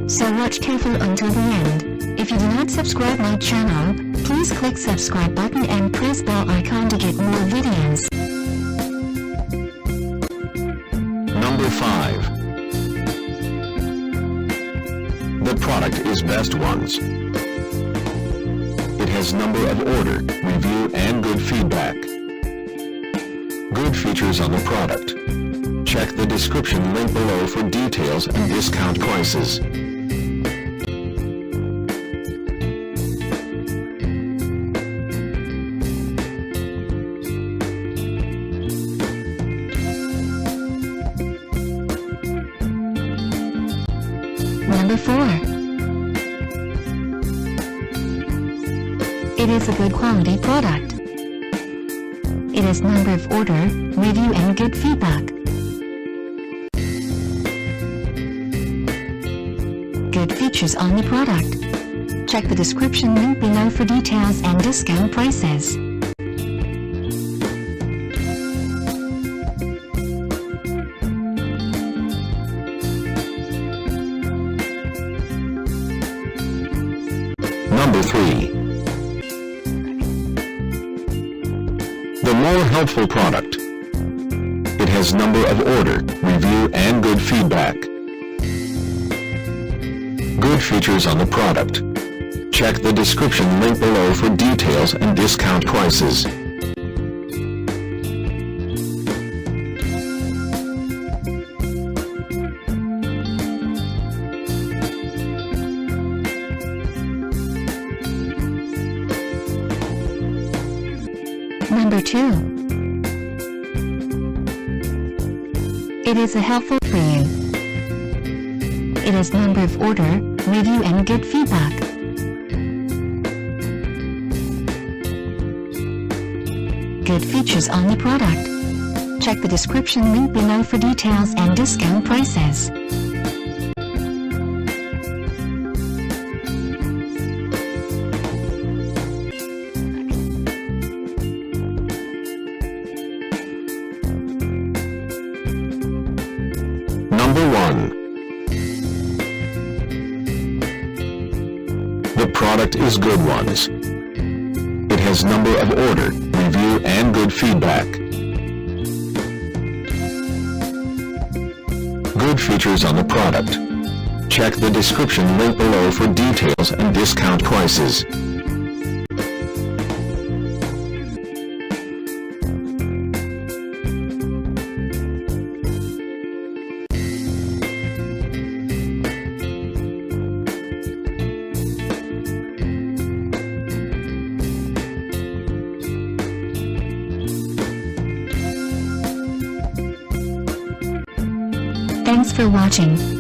So watch carefully until the end. If you do not subscribe my channel, please click subscribe button and press bell icon to get more videos. Number 5. The product is Best Ones. It has number of order, review and good feedback. Good features on the product. Check the description link below for details and discount prices. Number 4. It is a good quality product. It has number of order, review and good feedback. Good features on the product. Check the description link below for details and discount prices. Number 3. The more helpful product. It has number of order, review and good feedback. Good features on the product. Check the description link below for details and discount prices. Number 2. It is a helpful for you. It has number of order, review and good feedback. Good features on the product. Check the description link below for details and discount prices. Number 1. The product is Good Ones. It has number of order, review and good feedback. Good features on the product. Check the description link below for details and discount prices. Thanks for watching.